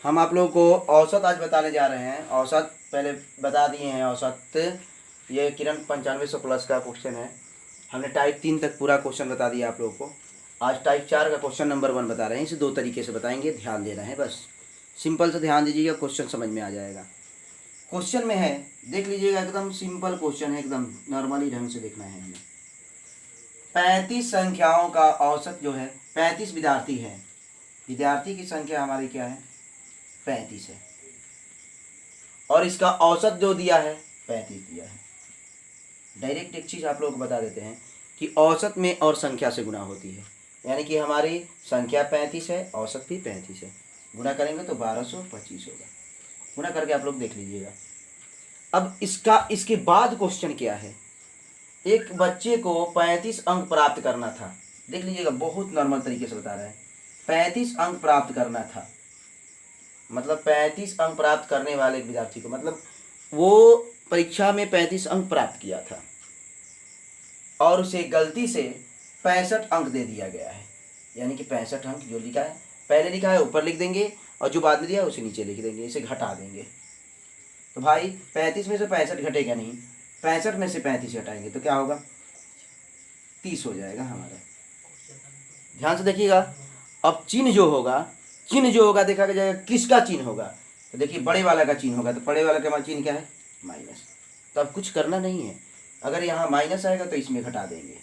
हम आप लोगों को औसत आज बताने जा रहे हैं। औसत पहले बता दिए हैं। औसत ये किरण 9500 प्लस का क्वेश्चन है। हमने टाइप 3 तक पूरा क्वेश्चन बता दिया आप लोगों को। आज टाइप 4 का क्वेश्चन नंबर 1 बता रहे हैं। इसे 2 तरीके से बताएंगे, ध्यान देना है बस। सिंपल से ध्यान दीजिएगा, क्वेश्चन समझ में आ जाएगा। क्वेश्चन में है, देख लीजिएगा, एकदम सिंपल क्वेश्चन है, एकदम नॉर्मली ढंग से देखना है हमें। 35 संख्याओं का औसत जो है 35 विद्यार्थी है। विद्यार्थी की संख्या हमारी क्या है? 35 है। और इसका औसत जो दिया है 35 दिया है। डायरेक्ट एक चीज़ आप लोगों को बता देते हैं कि औसत में और संख्या से गुणा होती है। यानी कि हमारी संख्या 35 है, औसत भी 35 है। गुणा करेंगे तो 1225 होगा। गुणा करके आप लोग देख लीजिएगा। अब इसके बाद क्वेश्चन क्या है? एक बच्चे को 35 अंक प्राप्त करना था। देख लीजिएगा, बहुत नॉर्मल तरीके से बता रहा है। 35 अंक प्राप्त करना था, मतलब 35 अंक प्राप्त करने वाले विद्यार्थी को, मतलब वो परीक्षा में 35 अंक प्राप्त किया था और उसे गलती से 65 अंक दे दिया गया है। यानी कि 65 अंक जो लिखा है, पहले लिखा है ऊपर लिख देंगे और जो बाद में दिया है उसे नीचे लिख देंगे, इसे घटा देंगे। तो भाई 35 में से 65 घटेगा नहीं, 65 में से 35 घटाएंगे तो क्या होगा? 30 हो जाएगा हमारा। ध्यान से देखिएगा। अब चिन्ह जो होगा देखा जाएगा किसका चिन्ह होगा। तो देखिए बड़े वाला का चिन्ह होगा, तो बड़े वाला का चिन्ह क्या है? माइनस। तो अब कुछ करना नहीं है। अगर यहाँ माइनस आएगा तो इसमें घटा देंगे,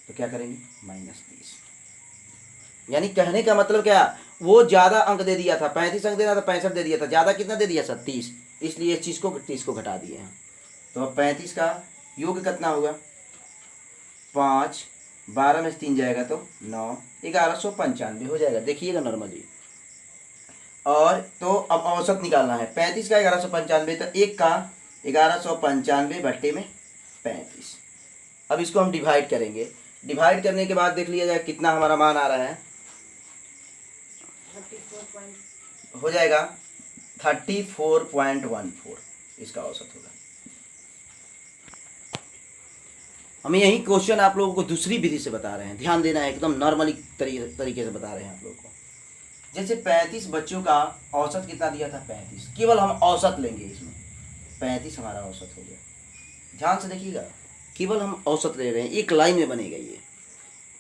तो क्या करेंगे? -30। यानी कहने का मतलब क्या, वो ज़्यादा अंक दे दिया था, 35 अंक देना था, 65 दे दिया था। ज़्यादा कितना दे दिया? 30। इसलिए इस चीज़ को 30 को घटा दिए हैं। तो अब 35 का योग कितना होगा? 5, 12 में से 3 जाएगा तो 9, 1195 हो जाएगा। देखिएगा नॉर्मली। और तो अब औसत निकालना है। 35 का 1195, तो 1 का 1195 बट्टे में 35। अब इसको हम डिवाइड करेंगे। डिवाइड करने के बाद देख लिया जाए कितना हमारा मान आ रहा है। हो जाएगा 34.14 इसका औसत होगा। हमें यही क्वेश्चन आप लोगों को दूसरी विधि से बता रहे हैं, ध्यान देना है, एकदम नॉर्मली तरीके से बता रहे हैं आप लोगों को। जैसे 35 बच्चों का औसत कितना दिया था? 35। केवल हम औसत लेंगे इसमें, 35 हमारा औसत हो गया। ध्यान से देखिएगा, केवल हम औसत ले रहे हैं, एक लाइन में बनेगा ये।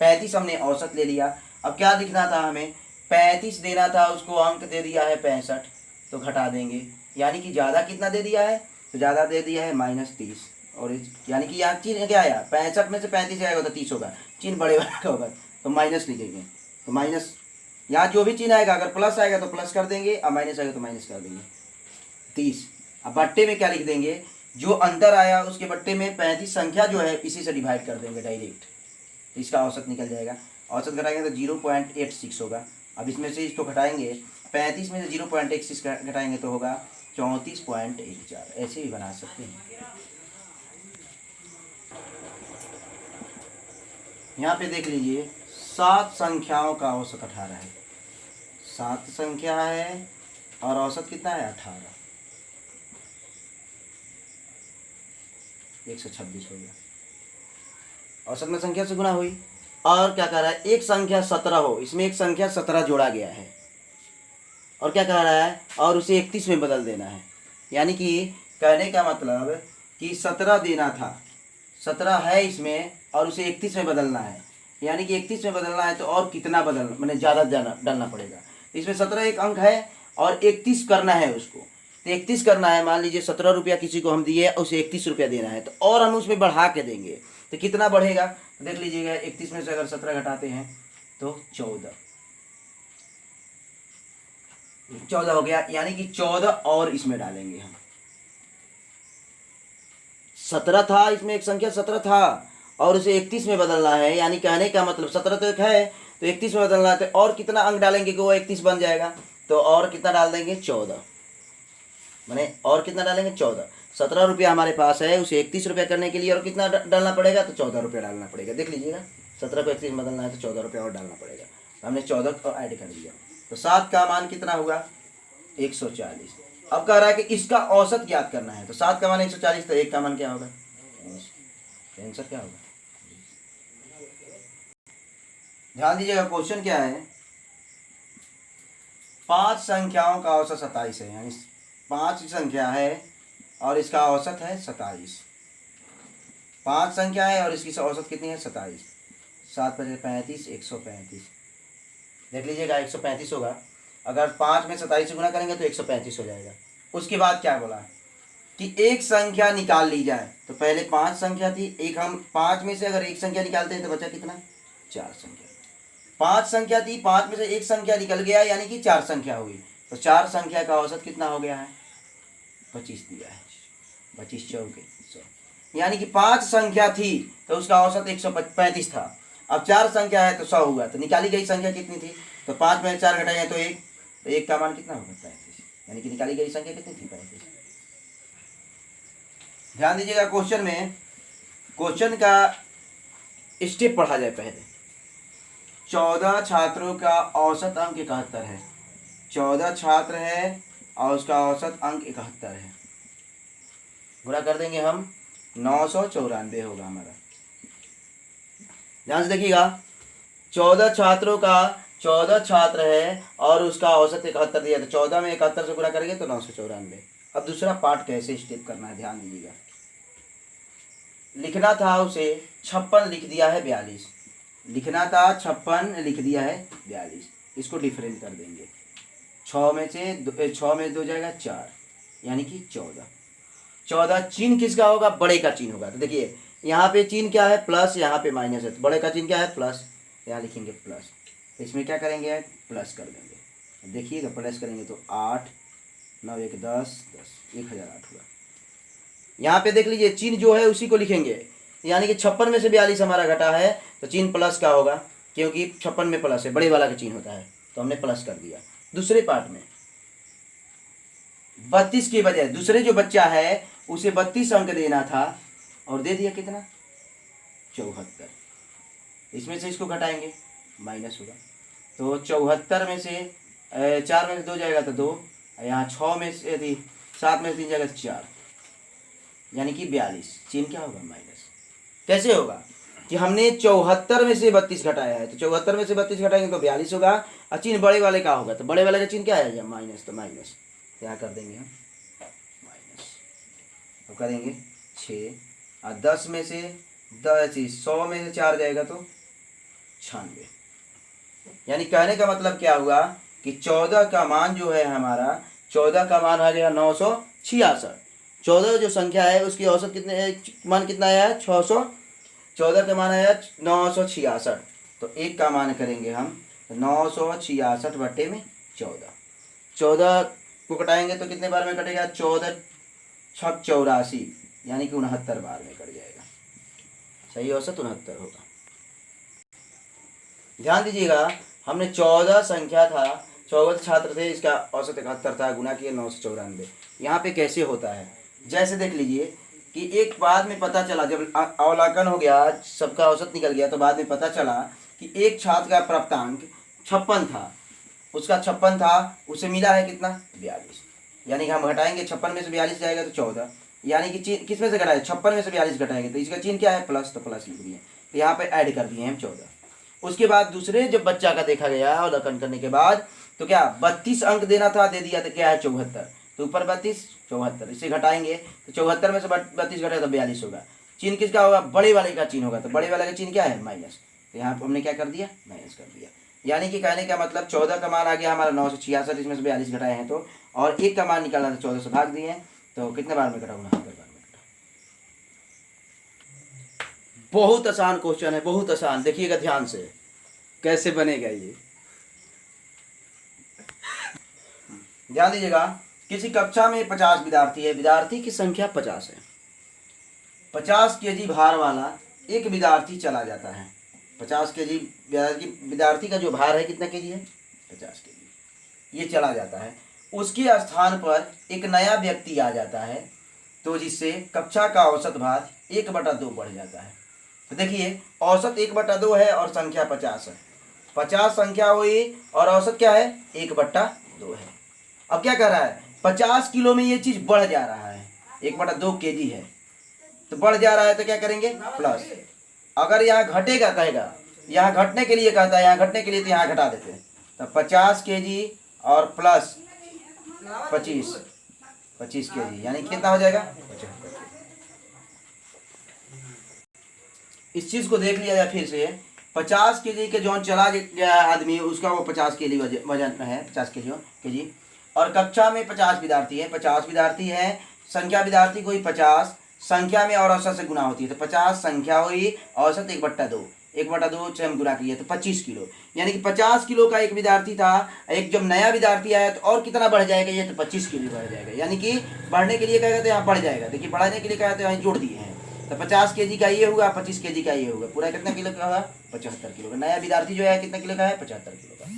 35 हमने औसत ले लिया। अब क्या लिखना था हमें? 35 देना था, उसको अंक दे दिया है 65, तो घटा देंगे। यानी कि ज़्यादा कितना दे दिया है? तो ज़्यादा दे दिया है -30। और यानी कि यहाँ चिन्ह क्या आया? 65 में से 35 जाएगा तो 30 होगा। चिन्ह बड़े वाला का होगा तो माइनस लिखेंगे। तो माइनस, यहाँ जो भी चिन्ह आएगा, अगर प्लस आएगा तो प्लस कर देंगे और माइनस आएगा तो माइनस कर देंगे। 30। अब बट्टे में क्या लिख देंगे? जो अंदर आया उसके बट्टे में 35 संख्या जो है इसी से डिवाइड कर देंगे डायरेक्ट, तो इसका औसत निकल जाएगा। औसत घटाएंगे तो 0.86 होगा। अब इसमें से इसको घटाएंगे, 35 में से 0.86 घटाएंगे तो होगा 34.14। ऐसे भी बना सकते हैं। यहाँ पे देख लीजिए, 7 संख्याओं का औसत 18 है। 7 संख्या है और औसत कितना है? 18। 126 हो गया। औसत में संख्या से गुणा हुई। और क्या कह रहा है? एक संख्या 17 हो, इसमें एक संख्या 17 जोड़ा गया है। और क्या कह रहा है? और उसे 31 में बदल देना है। यानी कि कहने का मतलब कि 17 देना था, 17 है इसमें, और उसे 31 में बदलना है। यानी कि 31 में बदलना है तो और कितना बदलना, मैंने ज़्यादा डालना पड़ेगा। इसमें 17 एक अंक है और 31 करना है उसको। तो 31 करना है, मान लीजिए 17 रुपया किसी को हम दिए, उसे 31 रुपया देना है, तो और हम उसमें बढ़ा के देंगे तो कितना बढ़ेगा? तो देख लीजिएगा, 31 में से अगर 17 घटाते हैं तो 14 हो गया। यानी कि 14 और इसमें डालेंगे हम। 17 था, इसमें एक संख्या 17 था और उसे 31 में बदलना है। यानी कहने का मतलब 17 तो एक है, तो 31 में बदलना है, तो और कितना अंक डालेंगे कि वो 31 बन जाएगा? तो और कितना डाल देंगे? 14। मैंने और कितना डालेंगे? 14। 17 रुपया हमारे पास है, उसे 31 रुपया करने के लिए और कितना डालना पड़ेगा? तो 14 रुपया डालना पड़ेगा। देख लीजिएगा, 17 को 31 में बदलना है तो 14 रुपया और डालना पड़ेगा। तो हमने 14 को ऐड कर दिया। तो 7 का मान कितना हुआ? 140। अब कह रहा है कि इसका औसत ज्ञात करना है। तो 7 का मान 140, तो 1 का मान क्या होगा? आंसर क्या होगा? ध्यान दीजिएगा, क्वेश्चन क्या है? 5 संख्याओं का औसत 27 है, यानी 5 संख्या है और इसका औसत है 27। 5 संख्या है और इसकी औसत कितनी है 27। 7 5 35, 135। देख लीजिएगा 135 होगा। अगर 5 में 27 से गुना करेंगे तो 135 हो जाएगा। उसके बाद क्या बोला कि एक संख्या निकाल ली जाए। तो पहले 5 संख्या थी, एक हम 5 में से अगर एक संख्या निकालते हैं तो बचा कितना 4 संख्या। 5 संख्या थी, 5 में से एक संख्या निकल गया यानी कि 4 संख्या हुई। तो 4 संख्या का औसत कितना हो गया है 25 दिया है। 25 चौके 100, यानी कि 5 संख्या थी तो उसका औसत 135 था। अब 4 संख्या है तो 100 हुआ। तो निकाली गई संख्या कितनी थी, तो 5 में 4 घटाए तो 1, तो 1 का मान कितना होगा 35, यानी कि निकाली गई संख्या कितनी थी 35। ध्यान दीजिएगा क्वेश्चन में, क्वेश्चन का स्टेप पढ़ा जाए पहले। 14 छात्रों का औसत अंक 71 है। 14 छात्र है और उसका औसत अंक 71 है। गुणा कर देंगे हम, 994 होगा हमारा। ध्यान से देखिएगा, 14 छात्रों का 14 छात्र है और उसका औसत 71 दिया। तो 14 में 71 से गुणा करेंगे तो 994। अब दूसरा पार्ट कैसे स्टेप करना है ध्यान दीजिएगा। लिखना था उसे 56, लिख दिया है 42। लिखना था 56, लिख दिया है 42। इसको डिफरेंस कर देंगे। 6 में 2 जाएगा 4, यानी कि 14। 14 चिन्ह किसका होगा, बड़े का चिन्ह होगा। तो देखिए यहाँ पे चिन्ह क्या है प्लस, यहाँ पे माइनस है। तो बड़े का चिन्ह क्या है प्लस, यहाँ लिखेंगे प्लस। इसमें क्या करेंगे प्लस कर देंगे। देखिएगा प्लस करेंगे तो 8 9 1 10 1008 हुआ। यहाँ पे देख लीजिए चिन्ह जो है उसी को लिखेंगे, यानी कि 56 में से 42 हमारा घटा है तो चिन्ह प्लस का होगा, क्योंकि 56 में प्लस है, बड़े वाला का चिन्ह होता है, तो हमने प्लस कर दिया। दूसरे पार्ट में 32 की बजाय दूसरे जो बच्चा है उसे 32 अंक देना था और दे दिया कितना 74। इसमें से इसको घटाएंगे माइनस होगा। तो 74 में से 4 में से 2 जाएगा तो 2, यहाँ 6 में से यदि 7 में से 3 जाएगा तो 4, यानी कि 42। चिन्ह क्या होगा माइनस। कैसे होगा कि हमने 74 में से 32 घटाया है, तो 74 में से 32 घटाएंगे तो 42 होगा। और चिन्ह बड़े वाले का होगा, तो बड़े वाले का चिन्ह क्या है माइनस, तो माइनस क्या कर देंगे हम माइनस। तो करेंगे 6 और 10 में से 100 में से 4 जाएगा तो 96। यानी कहने का मतलब क्या हुआ कि 14 का मान जो है हमारा, 14 का मान आ गया 966। 14 जो संख्या है उसकी औसत कितने मान कितना आया है 600। 14 का मान आया 966। तो एक का मान करेंगे हम 966 बटे में 14। 14 को कटाएंगे तो कितने बार में कटेगा 14 छक 84, यानी कि 69 बार में कट जाएगा। सही औसत 69 होगा। ध्यान दीजिएगा, हमने 14 संख्या था, 14 छात्र थे, इसका औसत 71 था, गुना किए 994। यहाँ पे कैसे होता है, जैसे देख लीजिए कि एक बाद में पता चला, जब अवलोकन हो गया सबका औसत निकल गया तो बाद में पता चला कि एक छात्र का प्राप्तांक 56 था, उसका 56 था, उसे मिला है कितना 42। यानी कि हम घटाएंगे 56 में से 42 जाएगा तो 14, यानी कि किस में से घटाए 56 में से 42 घटाएंगे तो इसका चिन्ह क्या है प्लस, तो प्लस लिख दिए। तो यहाँ पे ऐड कर दिए हम 14। उसके बाद दूसरे जब बच्चा का देखा गया अवलोकन करने के बाद तो क्या 32 अंक देना था, दे दिया, तो क्या है 74। तो ऊपर 32 74, इसे घटाएंगे तो 74 में से 32 घटाए तो 42 होगा। चिन्ह किसका होगा, बड़े वाले का चिन्ह होगा। तो बड़े वाले का चिन्ह क्या है माइनस, तो यहाँ पर हमने क्या कर दिया माइनस कर दिया। यानी कि कहने का मतलब 14 का मान आ गया हमारा 966, इसमें से 42 घटाए हैं तो, और एक का मान निकालना था 14 से भाग दिए हैं, तो कितने बार में कटा 69 बार में कटा। बहुत आसान क्वेश्चन है, बहुत आसान। देखिएगा ध्यान से कैसे बनेगा ये, ध्यान दीजिएगा। किसी कक्षा में 50 विद्यार्थी है, विद्यार्थी की संख्या 50 है। 50 केजी भार वाला एक विद्यार्थी चला जाता है। 50 केजी विद्यार्थी का जो भार है कितना केजी है 50 केजी, ये चला जाता है। उसके स्थान पर एक नया व्यक्ति आ जाता है, तो जिससे कक्षा का औसत भार 1/2 बढ़ जाता है। तो देखिए औसत 1/2 है और संख्या 50 है। 50 संख्या हुई और औसत क्या है 1/2 है। अब क्या कर रहा है 50 किलो में ये चीज बढ़ जा रहा है, 1/2 केजी है तो बढ़ जा रहा है, तो क्या करेंगे प्लस। अगर यहाँ घटेगा कहेगा, यहाँ घटने के लिए कहता है, यहाँ घटने के लिए तो यहाँ घटा देते हैं। तो 50 केजी और प्लस 25 kg, यानी कितना हो जाएगा 75। इस चीज़ को देख लिया जाए फिर से, 50 kg के जो चला गया आदमी, उसका वो 50 kg वजन है, 50 kg। और कक्षा में 50 विद्यार्थी है, 50 विद्यार्थी है, संख्या विद्यार्थी कोई 50 संख्या में और औसत से गुना होती है, तो 50 संख्या हुई, औसत 1/2, 1/2 से हम गुना किए तो 25 किलो, यानी कि 50 किलो का एक विद्यार्थी था। एक जब नया विद्यार्थी आया तो और कितना बढ़ जाएगा, ये तो 25 किलो बढ़ जाएगा, यानी कि बढ़ने के लिए क्या कहते हैं यहाँ बढ़ जाएगा। देखिए बढ़ाने के लिए क्या कहते हैं यहाँ जोड़ दिए हैं, तो 50 kg का ये हुआ, 25 kg का ये होगा, पूरा कितना किलो का होगा 75 किलो का। नया विद्यार्थी जो है कितना किलो का है 75 किलो का।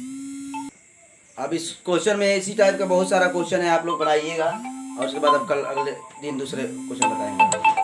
अब इस क्वेश्चन में इसी टाइप का बहुत सारा क्वेश्चन है, आप लोग बनाइएगा और उसके बाद अब कल अगले दिन दूसरे क्वेश्चन बताएंगे।